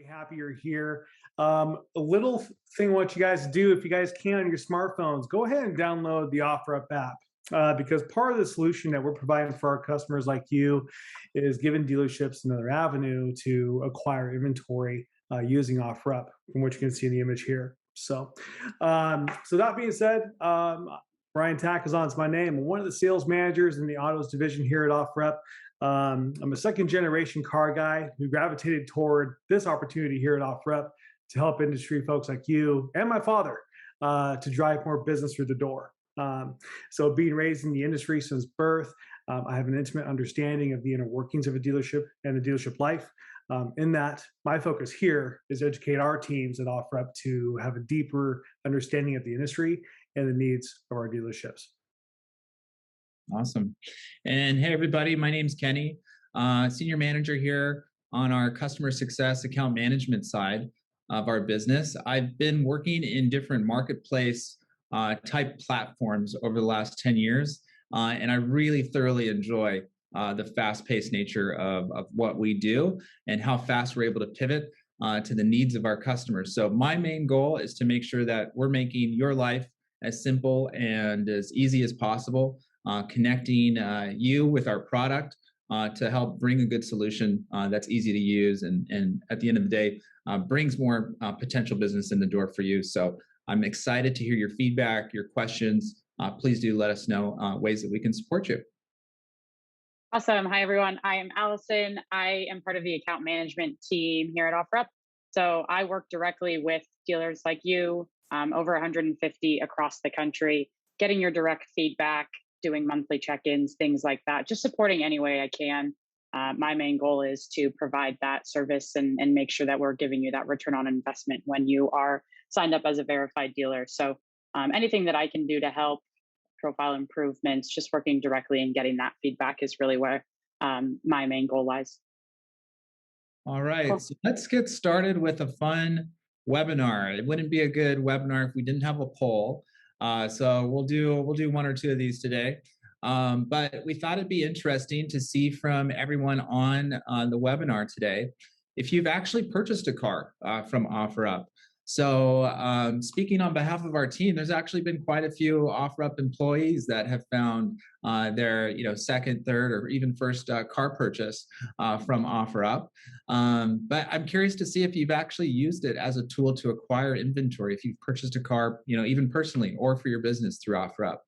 Happy you're here. A little thing I want you guys to do, if you guys can on your smartphones, go ahead and download the OfferUp app. Because part of the solution that we're providing for our customers like you is giving dealerships another avenue to acquire inventory using OfferUp, from which you can see in the image here. So that being said, Brian Tackazon is my name. I'm one of the sales managers in the autos division here at OfferUp. I'm a second generation car guy who gravitated toward this opportunity here at OfferUp to help industry folks like you and my father to drive more business through the door. So being raised in the industry since birth, I have an intimate understanding of the inner workings of a dealership and the dealership life. In that, my focus here is educate our teams at OfferUp to have a deeper understanding of the industry and the needs of our dealerships. Awesome. And hey, everybody, my name's Kenny, senior manager here on our customer success account management side of our business. I've been working in different marketplace type platforms over the last 10 years, and I really thoroughly enjoy the fast-paced nature of what we do and how fast we're able to pivot to the needs of our customers. So my main goal is to make sure that we're making your life as simple and as easy as possible, connecting you with our product to help bring a good solution that's easy to use and at the end of the day brings more potential business in the door for you. So I'm excited to hear your feedback, your questions. Please do let us know ways that we can support you. Awesome. Hi, everyone. I am Allison. I am part of the account management team here at OfferUp. So I work directly with dealers like you, over 150 across the country, getting your direct feedback, doing monthly check-ins, things like that, just supporting any way I can. My main goal is to provide that service and make sure that we're giving you that return on investment when you are signed up as a verified dealer. So anything that I can do to help, profile improvements, just working directly and getting that feedback is really where my main goal lies. All right, Cool. so let's get started with a fun webinar. It wouldn't be a good webinar if we didn't have a poll. So we'll do one or two of these today. But we thought it'd be interesting to see from everyone on the webinar today if you've actually purchased a car from OfferUp. So speaking on behalf of our team, there's actually been quite a few OfferUp employees that have found their second, third, or even first car purchase from OfferUp. But I'm curious to see if you've actually used it as a tool to acquire inventory, if you've purchased a car, even personally or for your business through OfferUp.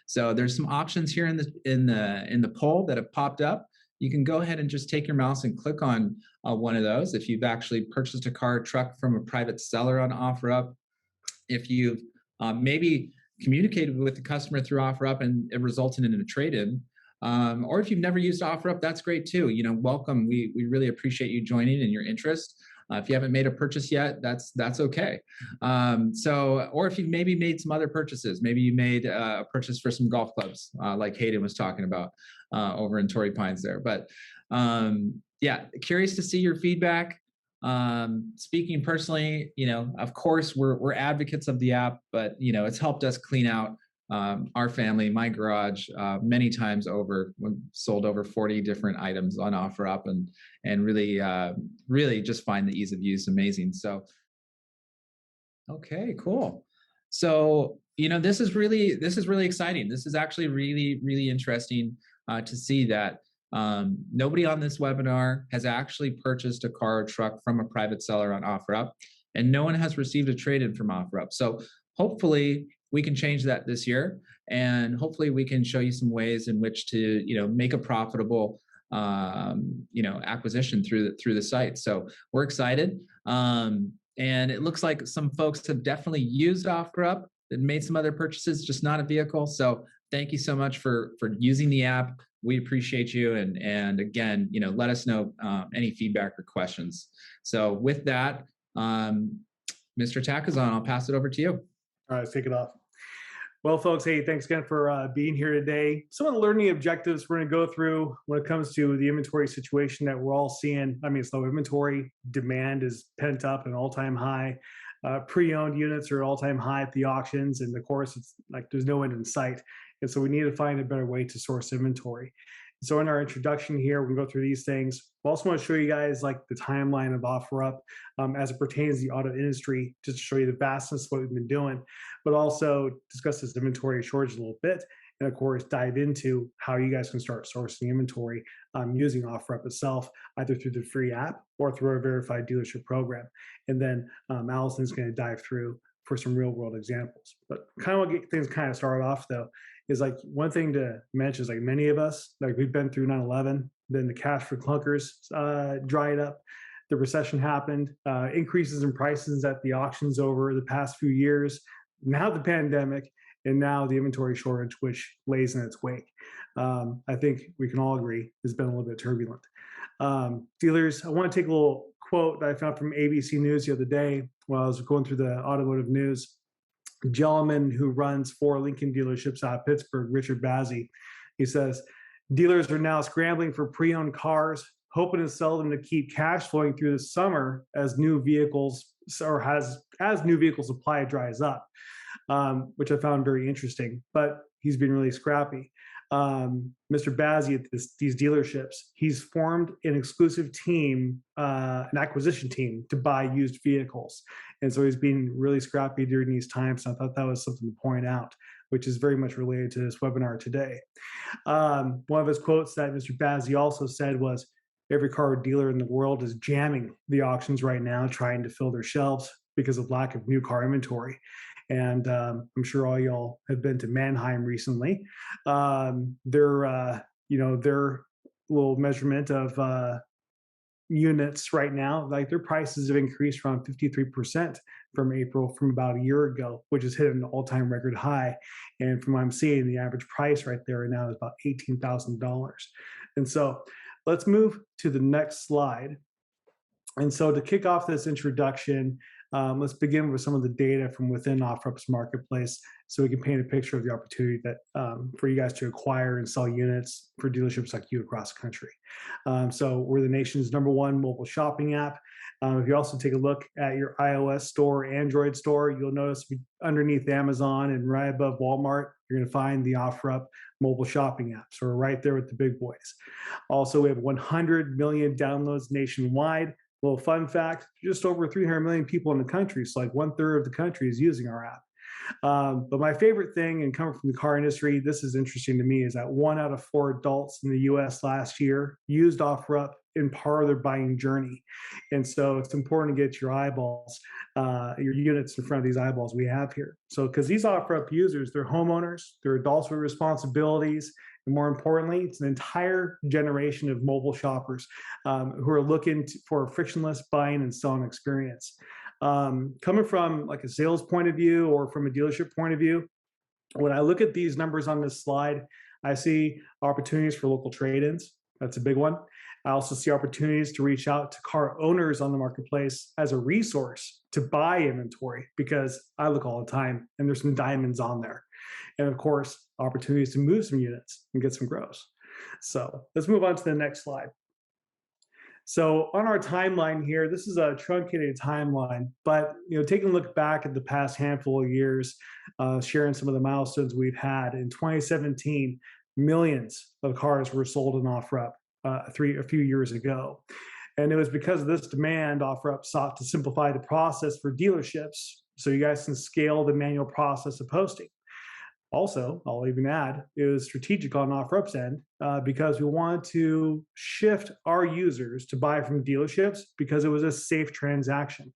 So there's some options here in the poll that have popped up. You can go ahead and just take your mouse and click on one of those. If you've actually purchased a car or truck from a private seller on OfferUp, if you've maybe communicated with the customer through OfferUp and it resulted in a trade-in, or if you've never used OfferUp, that's great too. Welcome. We really appreciate you joining and your interest. If you haven't made a purchase yet, that's okay. Or if you've maybe made some other purchases, maybe you made a purchase for some golf clubs, like Hayden was talking about over in Torrey Pines there. But yeah, curious to see your feedback. Speaking personally, of course, we're advocates of the app, but it's helped us clean out our family, my garage, many times over. We've sold over 40 different items on OfferUp and really just find the ease of use amazing. So, okay, cool. So, this is really exciting. This is actually really, really interesting to see that nobody on this webinar has actually purchased a car or truck from a private seller on OfferUp, and no one has received a trade-in from OfferUp. So hopefully we can change that this year, and hopefully we can show you some ways in which to make a profitable acquisition through the site. So we're excited, and it looks like some folks have definitely used OfferUp and made some other purchases, just not a vehicle. So thank you so much for using the app. We appreciate you, and again, let us know any feedback or questions. So with that, Mr. Tackazon, I'll pass it over to you. All right, let's take it off. Well, folks, hey, thanks again for being here today. Some of the learning objectives we're going to go through when it comes to the inventory situation that we're all seeing. I mean, slow inventory, demand is pent up at an all-time high. Pre-owned units are all-time high at the auctions, and of course, it's like there's no end in sight. And so we need to find a better way to source inventory. So in our introduction here, we can go through these things. We also want to show you guys like the timeline of OfferUp as it pertains to the auto industry, just to show you the vastness of what we've been doing, but also discuss this inventory shortage a little bit. And of course, dive into how you guys can start sourcing inventory using OfferUp itself, either through the free app or through our verified dealership program. And then Allison's going to dive through for some real world examples. But kind of what get things kind of started off though, is like one thing to mention is like many of us, like we've been through 9/11, then the cash for clunkers dried up, the recession happened, increases in prices at the auctions over the past few years, now the pandemic, and now the inventory shortage, which lays in its wake. I think we can all agree has been a little bit turbulent. Dealers, I want to take a little quote that I found from ABC News the other day while I was going through the automotive news. A gentleman who runs 4 Lincoln dealerships out of Pittsburgh, Richard Bazzi, he says, dealers are now scrambling for pre-owned cars, hoping to sell them to keep cash flowing through the summer as new vehicles or as new vehicle supply dries up, which I found very interesting. But he's been really scrappy. Mr. Bazzi at these dealerships, he's formed an exclusive team, an acquisition team to buy used vehicles. And so he's been really scrappy during these times. And I thought that was something to point out, which is very much related to this webinar today. One of his quotes that Mr. Bazzi also said was, every car dealer in the world is jamming the auctions right now, trying to fill their shelves because of lack of new car inventory. And I'm sure all y'all have been to Mannheim recently. Their little measurement of units right now, like their prices have increased around 53% from April from about a year ago, which has hit an all-time record high. And from what I'm seeing, the average price right there now is about $18,000. And so let's move to the next slide. And so to kick off this introduction, let's begin with some of the data from within OfferUp's marketplace so we can paint a picture of the opportunity that for you guys to acquire and sell units for dealerships like you across the country. So we're the nation's #1 mobile shopping app. If you also take a look at your iOS store, Android store, you'll notice underneath Amazon and right above Walmart, you're going to find the OfferUp mobile shopping app. So we're right there with the big boys. Also, we have 100 million downloads nationwide. Well, fun fact, just over 300 million people in the country, so like 1/3 of the country is using our app. But my favorite thing, and coming from the car industry, this is interesting to me, is that 1 out of 4 adults in the US last year used OfferUp in part of their buying journey. And so it's important to get your eyeballs, your units in front of these eyeballs we have here. So, because these OfferUp users, they're homeowners, they're adults with responsibilities, and more importantly, it's an entire generation of mobile shoppers who are looking for a frictionless buying and selling experience. Coming from like a sales point of view or from a dealership point of view, when I look at these numbers on this slide, I see opportunities for local trade-ins. That's a big one. I also see opportunities to reach out to car owners on the marketplace as a resource to buy inventory, because I look all the time and there's some diamonds on there. And of course, opportunities to move some units and get some gross. So let's move on to the next slide. So on our timeline here, this is a truncated timeline, but taking a look back at the past handful of years, sharing some of the milestones we've had. In 2017, millions of cars were sold in OfferUp a few years ago. And it was because of this demand, OfferUp sought to simplify the process for dealerships so you guys can scale the manual process of posting. Also, I'll even add, it was strategic on OfferUp's end because we wanted to shift our users to buy from dealerships because it was a safe transaction.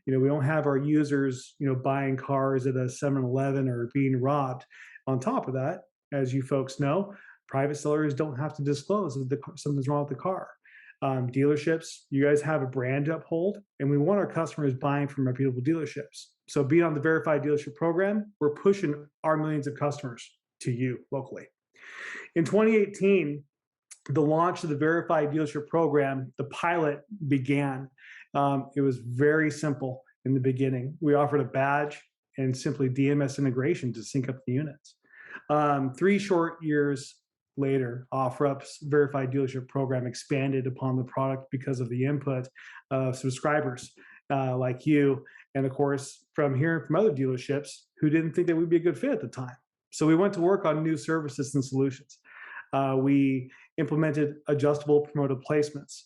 We don't have our users, buying cars at a 7-Eleven or being robbed. On top of that, as you folks know, private sellers don't have to disclose that something's wrong with the car. Dealerships, you guys have a brand to uphold, and we want our customers buying from reputable dealerships. So being on the verified dealership program, we're pushing our millions of customers to you locally. In 2018, the launch of the verified dealership program, the pilot began. It was very simple in the beginning. We offered a badge and simply DMS integration to sync up the units. 3 short years later, OfferUp's verified dealership program expanded upon the product because of the input of subscribers like you, and of course, from hearing from other dealerships who didn't think that we'd be a good fit at the time. So we went to work on new services and solutions. We implemented adjustable promoted placements.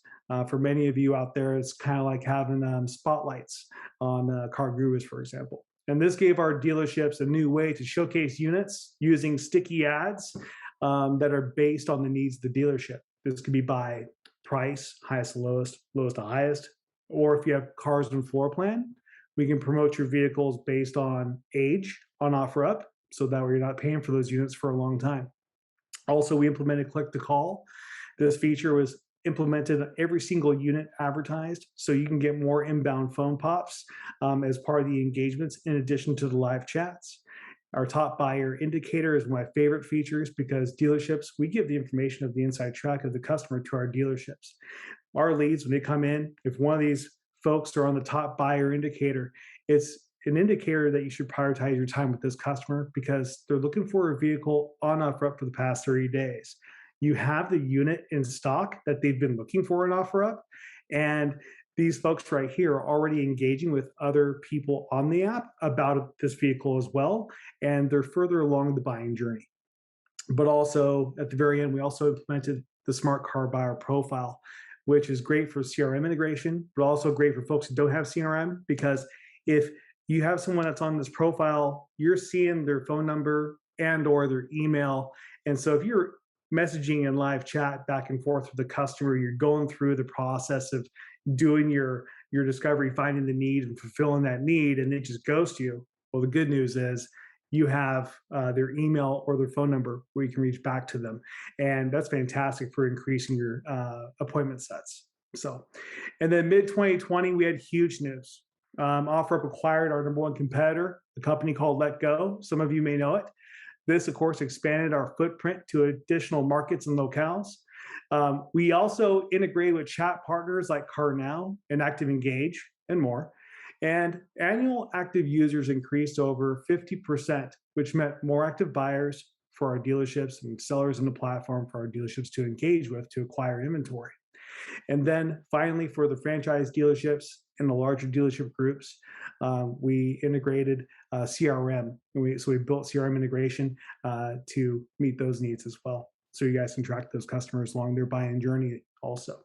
For many of you out there, it's kind of like having spotlights on car gurus, for example. And this gave our dealerships a new way to showcase units using sticky ads that are based on the needs of the dealership. This could be by price, highest to lowest, lowest to highest, or if you have cars in floor plan, we can promote your vehicles based on age on OfferUp, so that way you're not paying for those units for a long time. Also, we implemented click to call. This feature was implemented on every single unit advertised, so you can get more inbound phone pops as part of the engagements in addition to the live chats. Our top buyer indicator is one of my favorite features because dealerships, we give the information of the inside track of the customer to our dealerships. Our leads, when they come in, if one of these folks are on the top buyer indicator, it's an indicator that you should prioritize your time with this customer because they're looking for a vehicle on OfferUp for the past 30 days. You have the unit in stock that they've been looking for in OfferUp, and these folks right here are already engaging with other people on the app about this vehicle as well, and they're further along the buying journey. But also at the very end, we also implemented the smart car buyer profile, which is great for CRM integration, but also great for folks who don't have CRM, because if you have someone that's on this profile, you're seeing their phone number and or their email. And so if you're messaging in live chat back and forth with the customer, you're going through the process of doing your discovery, finding the need and fulfilling that need, and it just ghosts you. Well, the good news is you have their email or their phone number where you can reach back to them. And that's fantastic for increasing your appointment sets. So, and then mid-2020, we had huge news. OfferUp acquired our #1 competitor, a company called Let Go. Some of you may know it. This, of course, expanded our footprint to additional markets and locales. We also integrated with chat partners like CarNow and Active Engage and more. And annual active users increased over 50%, which meant more active buyers for our dealerships and sellers in the platform for our dealerships to engage with to acquire inventory. And then finally, for the franchise dealerships and the larger dealership groups, we integrated CRM. So we built CRM integration to meet those needs as well. So you guys can track those customers along their buying journey also.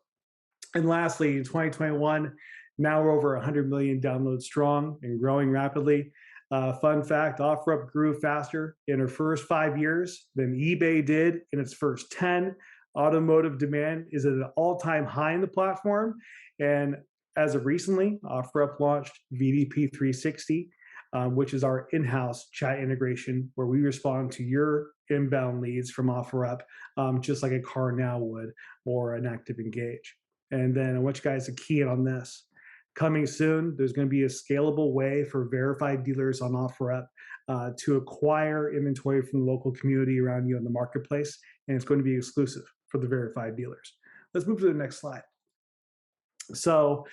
And lastly, in 2021, now we're over 100 million downloads strong and growing rapidly. Fun fact, OfferUp grew faster in her first 5 years than eBay did in its first 10. Automotive demand is at an all-time high in the platform. And as of recently, OfferUp launched VDP 360, which is our in-house chat integration where we respond to your inbound leads from OfferUp, just like a CarNow would or an Active Engage. And then I want you guys to key in on this. Coming soon, there's going to be a scalable way for verified dealers on OfferUp to acquire inventory from the local community around you in the marketplace, and it's going to be exclusive for the verified dealers. Let's move to the next slide. So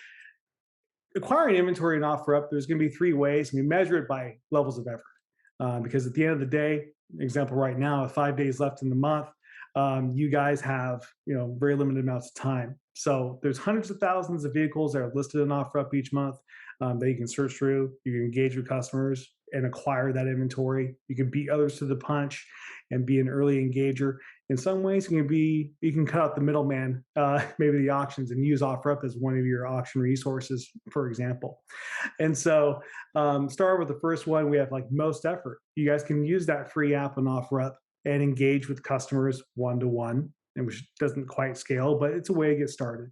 acquiring inventory in OfferUp, there's going to be 3 ways, and we measure it by levels of effort. Because at the end of the day, example right now, 5 days left in the month, you guys have very limited amounts of time. So there's hundreds of thousands of vehicles that are listed in OfferUp each month that you can search through. You can engage with customers and acquire that inventory. You can beat others to the punch and be an early engager. In some ways, you can cut out the middleman, maybe the auctions, and use OfferUp as one of your auction resources, for example. And so start with the first one. We have like most effort. You guys can use that free app on OfferUp and engage with customers one-to-one, and which doesn't quite scale, but it's a way to get started.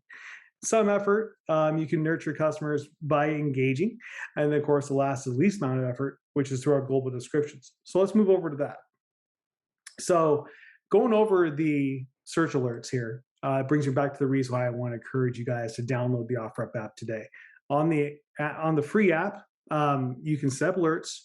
Some effort, you can nurture customers by engaging. And then, of course, the last is the least amount of effort, which is through our global descriptions. So let's move over to that. So going over the search alerts here, it brings me back to the reason why I want to encourage you guys to download the OfferUp app today. On the free app, you can set alerts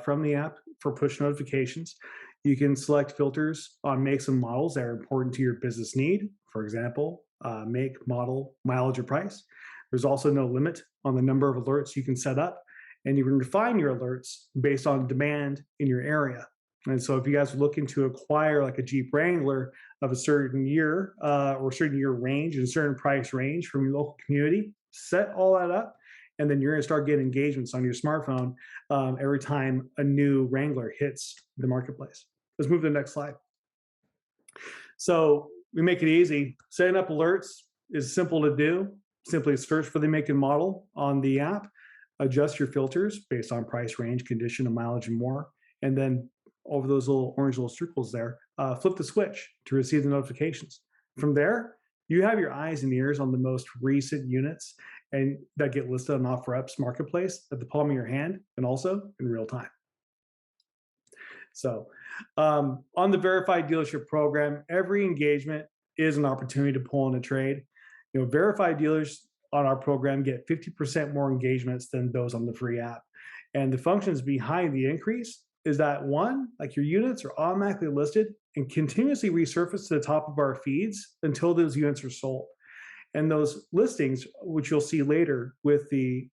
from the app for push notifications. You can select filters on makes and models that are important to your business need. For example, make, model, mileage, or price. There's also no limit on the number of alerts you can set up, and you can refine your alerts based on demand in your area. And so if you guys are looking to acquire like a Jeep Wrangler of a certain year or certain year range and a certain price range from your local community, set all that up. And then you're going to start getting engagements on your smartphone every time a new Wrangler hits the marketplace. Let's move to the next slide. So we make it easy. Setting up alerts is simple to do. Simply search for the make and model on the app, adjust your filters based on price, range, condition, and mileage, and more. And then over those little orange little circles there, flip the switch to receive the notifications. From there, you have your eyes and ears on the most recent units and that get listed on OfferUp's marketplace at the palm of your hand and also in real time. So on the verified dealership program, every engagement is an opportunity to pull in a trade. Verified dealers on our program get 50% more engagements than those on the free app. And the functions behind the increase is that one, like your units are automatically listed and continuously resurface to the top of our feeds until those units are sold. And those listings, which you'll see later with the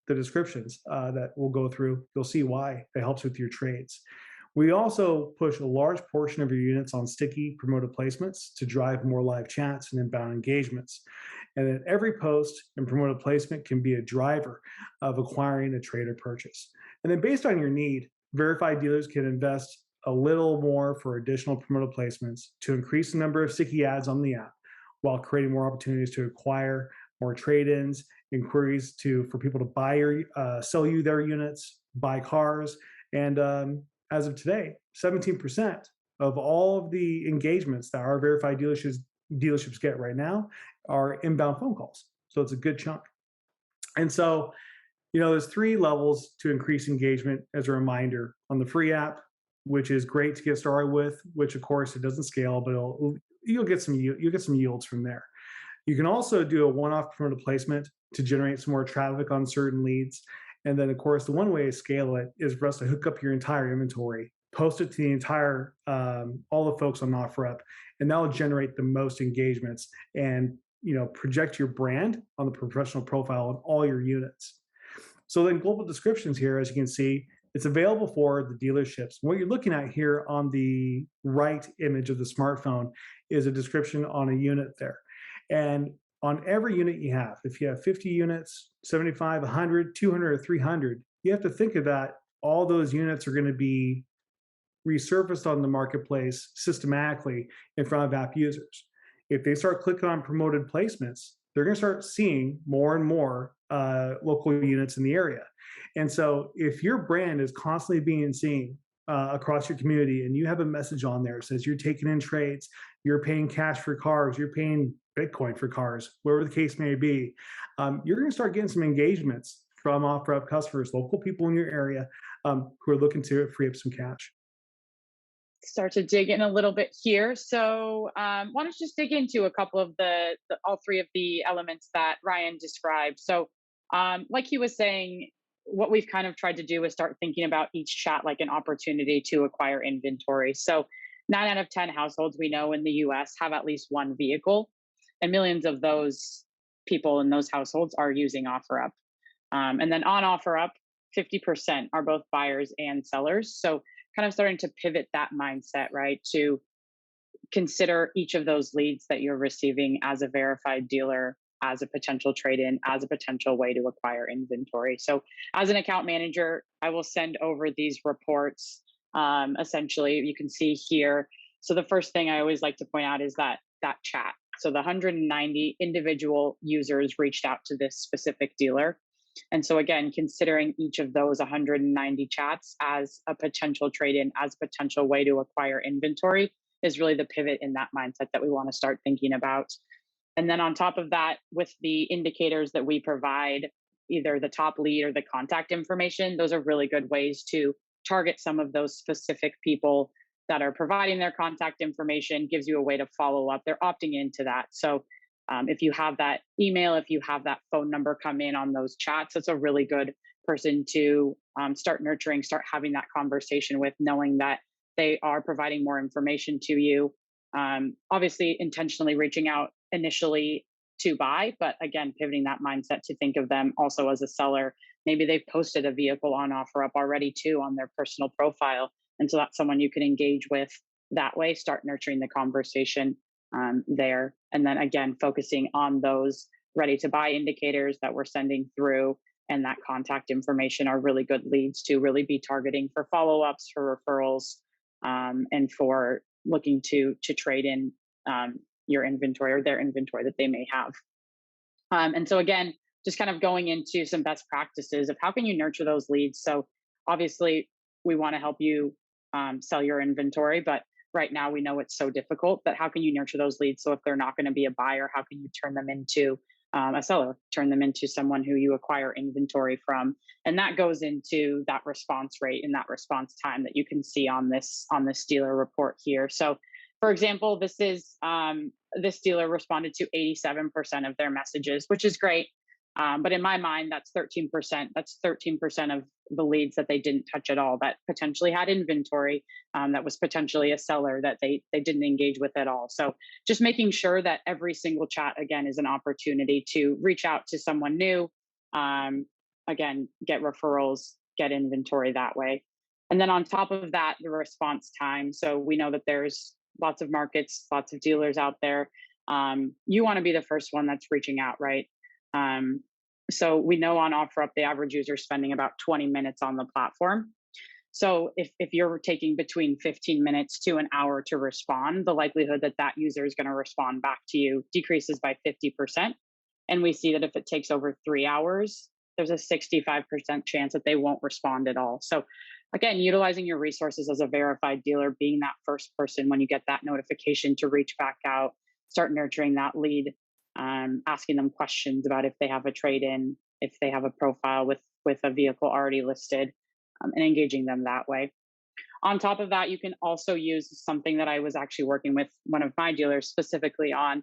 descriptions that we'll go through, you'll see why it helps with your trades. We also push a large portion of your units on sticky promoted placements to drive more live chats and inbound engagements. And then every post and promoted placement can be a driver of acquiring a trade or purchase. And then based on your need, verified dealers can invest a little more for additional promoted placements to increase the number of sticky ads on the app while creating more opportunities to acquire more trade-ins, inquiries for people to buy or sell you their units, buy cars, and as of today, 17% of all of the engagements that our verified dealerships get right now are inbound phone calls. So it's a good chunk. And so, there's 3 levels to increase engagement as a reminder on the free app, which is great to get started with, which of course it doesn't scale, but you'll get some yields from there. You can also do a one-off promoted placement to generate some more traffic on certain leads. And then, of course, the one way to scale it is for us to hook up your entire inventory, post it to the entire, all the folks on OfferUp, and that will generate the most engagements and, project your brand on the professional profile of all your units. So then global descriptions here, as you can see, it's available for the dealerships. What you're looking at here on the right image of the smartphone is a description on a unit there. And on every unit you have, if you have 50 units, 75, 100, 200, or 300, you have to think of that. All those units are going to be resurfaced on the marketplace systematically in front of app users. If they start clicking on promoted placements, they're going to start seeing more and more local units in the area. And so if your brand is constantly being seen across your community and you have a message on there that says you're taking in trades, you're paying cash for cars, you're paying Bitcoin for cars, whatever the case may be, you're going to start getting some engagements from OfferUp customers, local people in your area who are looking to free up some cash. Start to dig in a little bit here. So want to just dig into a couple of all 3 of the elements that Ryan described. So like he was saying, what we've kind of tried to do is start thinking about each chat like an opportunity to acquire inventory. So 9 out of 10 households we know in the US have at least one vehicle, and millions of those people in those households are using OfferUp. And then on OfferUp, 50% are both buyers and sellers. So kind of starting to pivot that mindset, right, to consider each of those leads that you're receiving as a verified dealer, as a potential trade-in, as a potential way to acquire inventory. So as an account manager, I will send over these reports. Essentially, you can see here. So the first thing I always like to point out is that chat. So the 190 individual users reached out to this specific dealer. And so again, considering each of those 190 chats as a potential trade-in, as a potential way to acquire inventory is really the pivot in that mindset that we want to start thinking about. And then on top of that, with the indicators that we provide, either the top lead or the contact information, those are really good ways to target some of those specific people that are providing their contact information, gives you a way to follow up. They're opting into that. So if you have that email, if you have that phone number come in on those chats, it's a really good person to start nurturing, start having that conversation with, knowing that they are providing more information to you. Obviously, intentionally reaching out initially to buy, but again, pivoting that mindset to think of them also as a seller. Maybe they've posted a vehicle on OfferUp already too on their personal profile. And so that's someone you can engage with that way, start nurturing the conversation there. And then again, focusing on those ready to buy indicators that we're sending through, and that contact information are really good leads to really be targeting for follow-ups, for referrals, and for looking to trade in your inventory or their inventory that they may have. And so again, just kind of going into some best practices of how can you nurture those leads. So obviously, we want to help you sell your inventory, but right now we know it's so difficult. But how can you nurture those leads? So if they're not going to be a buyer, how can you turn them into a seller? Turn them into someone who you acquire inventory from, and that goes into that response rate and that response time that you can see on this dealer report here. So, for example, this dealer responded to 87% of their messages, which is great. But in my mind, that's 13%. That's 13% of the leads that they didn't touch at all, that potentially had inventory, that was potentially a seller that they didn't engage with at all. So just making sure that every single chat, again, is an opportunity to reach out to someone new, again, get referrals, get inventory that way. And then on top of that, the response time. So we know that there's lots of markets, lots of dealers out there. You want to be the first one that's reaching out, right? So we know on OfferUp, the average user is spending about 20 minutes on the platform. So if you're taking between 15 minutes to an hour to respond, the likelihood that that user is going to respond back to you decreases by 50%. And we see that if it takes over 3 hours, there's a 65% chance that they won't respond at all. So again, utilizing your resources as a verified dealer, being that first person when you get that notification to reach back out, start nurturing that lead, asking them questions about if they have a trade-in, if they have a profile with a vehicle already listed, and engaging them that way. On top of that, you can also use something that I was actually working with one of my dealers specifically on.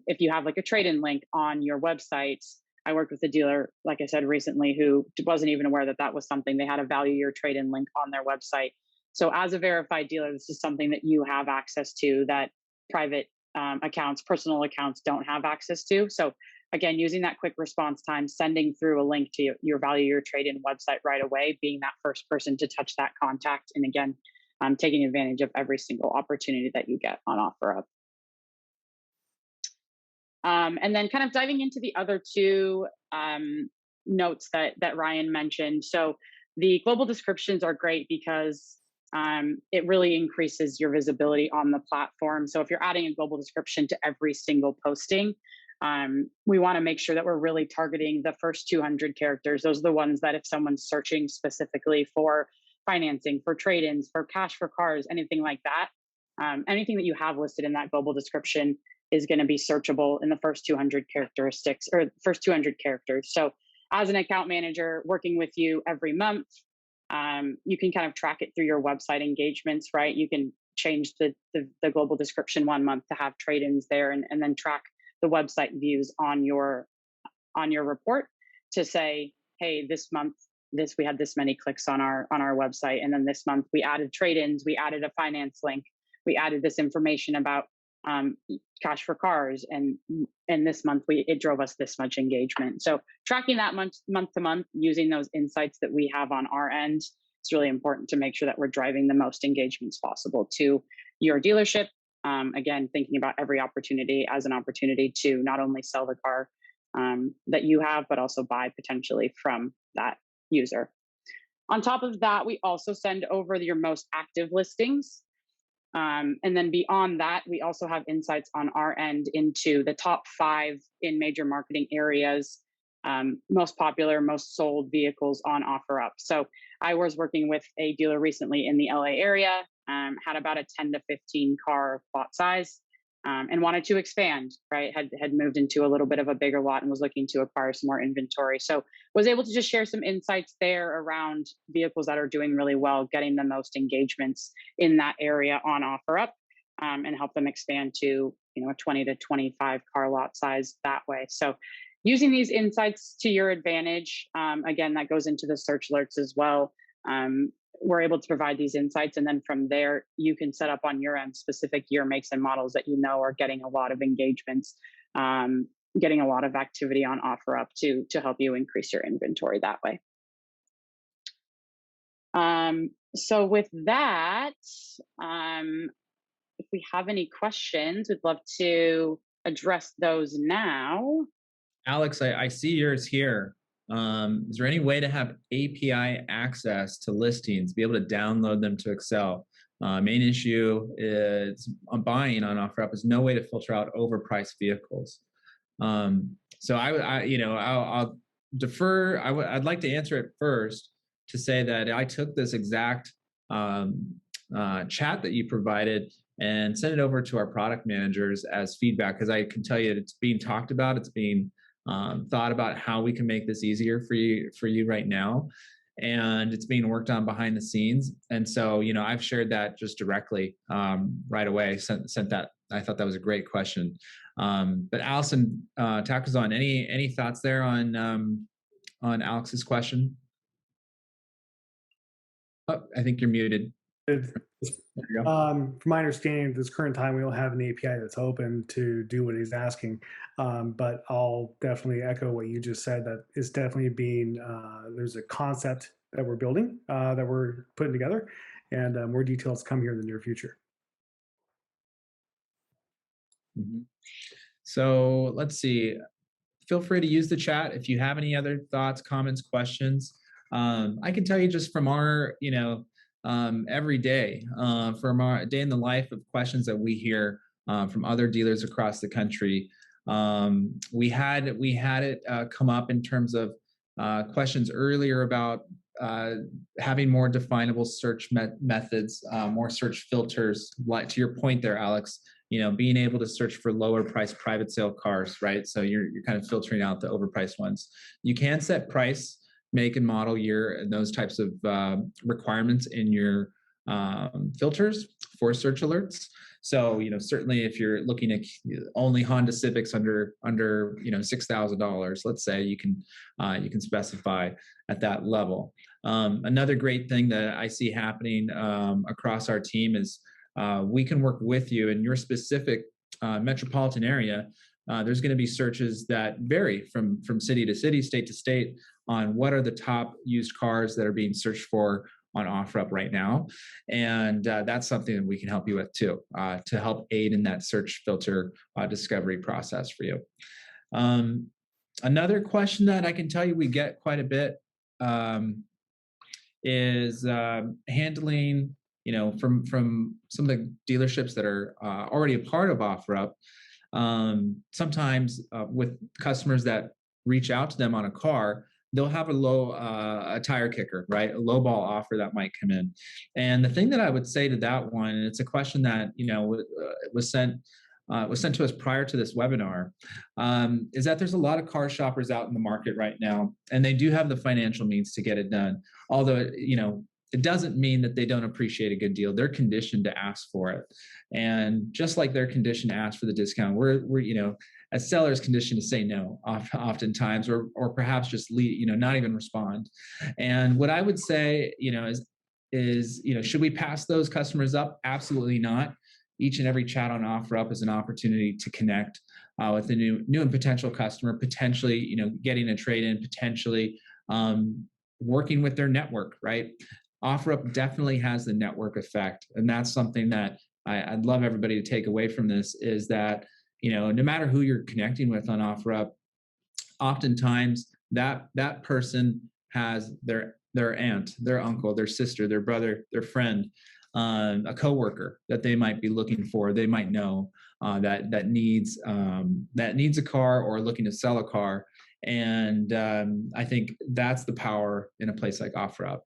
If you have like a trade-in link on your website, I worked with a dealer, like I said, recently, who wasn't even aware that that was something. They had a value your trade-in link on their website. So as a verified dealer, this is something that you have access to that private accounts, personal accounts don't have access to. So again, using that quick response time, sending through a link to your value your trade-in website right away, being that first person to touch that contact. And again, taking advantage of every single opportunity that you get on OfferUp. And then kind of diving into the other two notes that Ryan mentioned. So the global descriptions are great because it really increases your visibility on the platform. So if you're adding a global description to every single posting, we want to make sure that we're really targeting the first 200 characters. Those are the ones that if someone's searching specifically for financing, for trade-ins, for cash for cars, anything like that, anything that you have listed in that global description is going to be searchable in the first 200 characteristics or first 200 characters. So as an account manager working with you every month, you can kind of track it through your website engagements, right? You can change the global description 1 month to have trade-ins there, and then track the website views on your report to say, hey, this month we had this many clicks on our website, and then this month we added trade-ins, we added a finance link, we added this information about cash for cars, and this month it drove us this much engagement. So tracking that month to month, using those insights that we have on our end, it's really important to make sure that we're driving the most engagements possible to your dealership. Again, thinking about every opportunity as an opportunity to not only sell the car that you have, but also buy potentially from that user. On top of that, we also send over your most active listings. And then beyond that, we also have insights on our end into the top 5 in major marketing areas, most popular, most sold vehicles on OfferUp. So I was working with a dealer recently in the LA area, had about a 10 to 15 car lot size, and wanted to expand, right? Had moved into a little bit of a bigger lot and was looking to acquire some more inventory. So was able to just share some insights there around vehicles that are doing really well, getting the most engagements in that area on OfferUp, and help them expand to, a 20 to 25 car lot size that way. So using these insights to your advantage, again, that goes into the search alerts as well. We're able to provide these insights, and then from there, you can set up on your end specific year makes and models that are getting a lot of engagements, getting a lot of activity on OfferUp to help you increase your inventory that way. So with that, if we have any questions, we'd love to address those now. Alex, I see yours here. Is there any way to have API access to listings, be able to download them to Excel? Main issue is buying on OfferUp is no way to filter out overpriced vehicles. So I'll defer. I'd like to answer it first to say that I took this exact chat that you provided and sent it over to our product managers as feedback, because I can tell you it's being talked about. It's being thought about how we can make this easier for you right now, and it's being worked on behind the scenes. And so, I've shared that just directly right away. Sent that. I thought that was a great question. But Allison Takazon, any thoughts there on Alex's question? Oh, I think you're muted. There you go. From my understanding, at this current time, we don't have an API that's open to do what he's asking. But I'll definitely echo what you just said, that it's definitely being, there's a concept that we're building, that we're putting together, and more details come here in the near future. Mm-hmm. So let's see. Feel free to use the chat if you have any other thoughts, comments, questions. I can tell you just from our, every day, from our day in the life of questions that we hear from other dealers across the country. We had it come up in terms of questions earlier about having more definable search methods, more search filters. Like to your point there, Alex, being able to search for lower priced private sale cars, right? So you're kind of filtering out the overpriced ones. You can set price, make and model year, and those types of requirements in your filters for search alerts. So, certainly if you're looking at only Honda Civics under $6,000, let's say, you can specify at that level. Another great thing that I see happening across our team is we can work with you in your specific metropolitan area. There's going to be searches that vary from city to city, state to state, on what are the top used cars that are being searched for on OfferUp right now. And that's something that we can help you with too, to help aid in that search filter discovery process for you. Another question that I can tell you we get quite a bit is handling, from some of the dealerships that are already a part of OfferUp. Sometimes with customers that reach out to them on a car, they'll have a tire kicker, right? A low ball offer that might come in. And the thing that I would say to that one, and it's a question that, was sent to us prior to this webinar, is that there's a lot of car shoppers out in the market right now, and they do have the financial means to get it done. Although, it doesn't mean that they don't appreciate a good deal. They're conditioned to ask for it. And just like they're conditioned to ask for the discount, we're as sellers conditioned to say no oftentimes, or perhaps just not even respond. And what I would say, is should we pass those customers up? Absolutely not. Each and every chat on OfferUp is an opportunity to connect with a new and potential customer, potentially, getting a trade-in, potentially working with their network, right? OfferUp definitely has the network effect. And that's something that I'd love everybody to take away from this, is that, no matter who you're connecting with on OfferUp, oftentimes that person has their aunt, their uncle, their sister, their brother, their friend, a coworker that they might be looking for. They might know that needs a car or looking to sell a car. And I think that's the power in a place like OfferUp,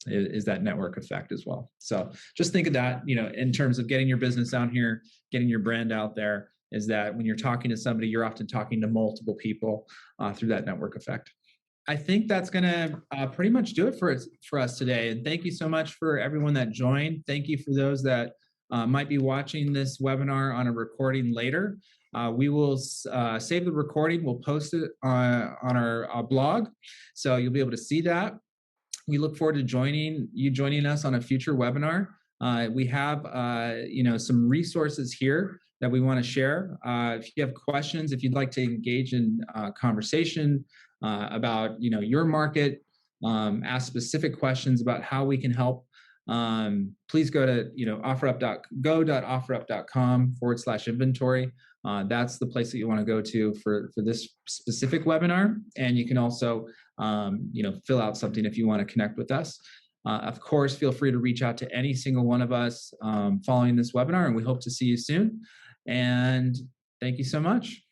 is that network effect as well. So just think of that, in terms of getting your business out here, getting your brand out there, is that when you're talking to somebody, you're often talking to multiple people through that network effect. I think that's going to pretty much do it for us today. And thank you so much for everyone that joined. Thank you for those that might be watching this webinar on a recording later. We will save the recording. We'll post it on our blog, so you'll be able to see that. We look forward to joining us on a future webinar. We have some resources here that we want to share. If you have questions, if you'd like to engage in conversation about your market, ask specific questions about how we can help, please go to go.offerup.com/inventory. That's the place that you want to go to for this specific webinar. And you can also fill out something if you want to connect with us. Of course, feel free to reach out to any single one of us following this webinar, and we hope to see you soon. And thank you so much.